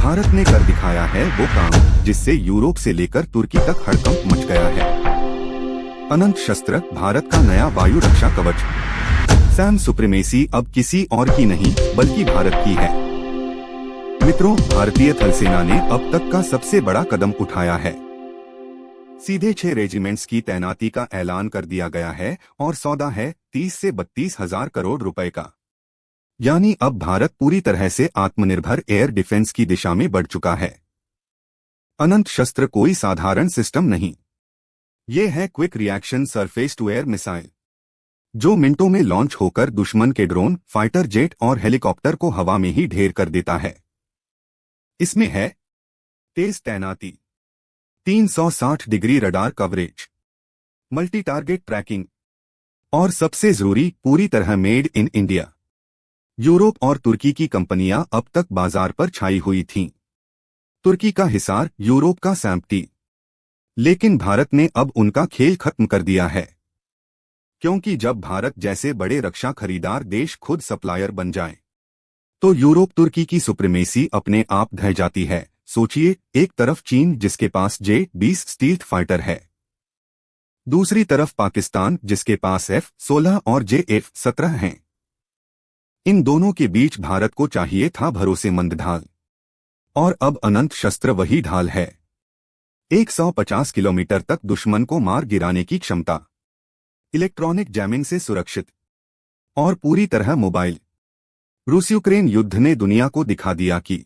भारत ने कर दिखाया है वो काम जिससे यूरोप से लेकर तुर्की तक हड़कंप मच गया है। अनंत शस्त्र भारत का नया वायु रक्षा कवच। सैम सुप्रीमेसी अब किसी और की नहीं बल्कि भारत की है। मित्रों, भारतीय थल सेना ने अब तक का सबसे बड़ा कदम उठाया है। सीधे 6 रेजिमेंट्स की तैनाती का ऐलान कर दिया गया है और सौदा है 30 से 32 हजार करोड़ रुपए का। यानी अब भारत पूरी तरह से आत्मनिर्भर एयर डिफेंस की दिशा में बढ़ चुका है। अनंत शस्त्र कोई साधारण सिस्टम नहीं, ये है quick reaction surface to air missile, जो मिनटों में लॉन्च होकर दुश्मन के ड्रोन, फाइटर जेट और हेलीकॉप्टर को हवा में ही ढेर कर देता है। इसमें है तेज तैनाती, 360 degree radar coverage, multi target tracking और सबसे जरूरी, पूरी तरह मेड इन इंडिया। यूरोप और तुर्की की कंपनियां अब तक बाजार पर छाई हुई थीं। तुर्की का हिसार, यूरोप का सैंपटी। लेकिन भारत ने अब उनका खेल खत्म कर दिया है, क्योंकि जब भारत जैसे बड़े रक्षा खरीदार देश खुद सप्लायर बन जाए तो यूरोप तुर्की की सुप्रीमेसी अपने आप ढह जाती है। सोचिए, एक तरफ चीन जिसके पास J-20 स्टील्थ फाइटर है, दूसरी तरफ पाकिस्तान जिसके पास F-16 और J-17 हैं। इन दोनों के बीच भारत को चाहिए था भरोसेमंद ढाल, और अब अनंत शस्त्र वही ढाल है। 150 किलोमीटर तक दुश्मन को मार गिराने की क्षमता, इलेक्ट्रॉनिक जैमिंग से सुरक्षित और पूरी तरह मोबाइल। रूस यूक्रेन युद्ध ने दुनिया को दिखा दिया कि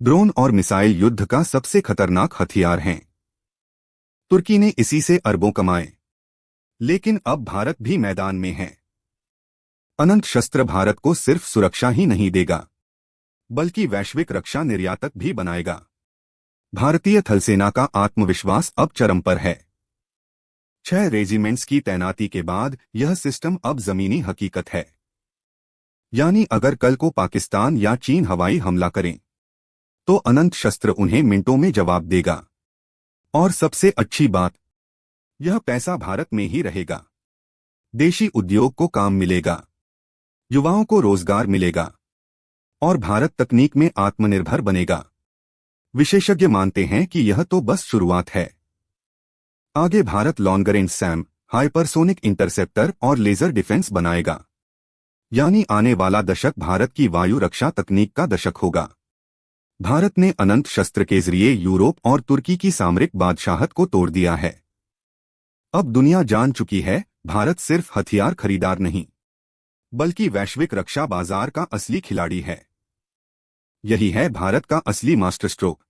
ड्रोन और मिसाइल युद्ध का सबसे खतरनाक हथियार हैं। तुर्की ने इसी से अरबों कमाए, लेकिन अब भारत भी मैदान में है। अनंत शस्त्र भारत को सिर्फ सुरक्षा ही नहीं देगा, बल्कि वैश्विक रक्षा निर्यातक भी बनाएगा। भारतीय थलसेना का आत्मविश्वास अब चरम पर है। 6 रेजिमेंट्स की तैनाती के बाद यह सिस्टम अब जमीनी हकीकत है। यानी अगर कल को पाकिस्तान या चीन हवाई हमला करें तो अनंत शस्त्र उन्हें मिनटों में जवाब देगा। और सबसे अच्छी बात, यह पैसा भारत में ही रहेगा। देशी उद्योग को काम मिलेगा, युवाओं को रोजगार मिलेगा और भारत तकनीक में आत्मनिर्भर बनेगा। विशेषज्ञ मानते हैं कि यह तो बस शुरुआत है। आगे Bharat long range Sam, hypersonic interceptor और लेजर डिफेंस बनाएगा। यानी आने वाला दशक भारत की वायु रक्षा तकनीक का दशक होगा। भारत ने अनंत शस्त्र के जरिए यूरोप और तुर्की की सामरिक बादशाहत को तोड़ दिया है। अब दुनिया जान चुकी है, भारत सिर्फ हथियार खरीदार नहीं, बल्कि वैश्विक रक्षा बाजार का असली खिलाड़ी है। यही है भारत का असली मास्टर स्ट्रोक।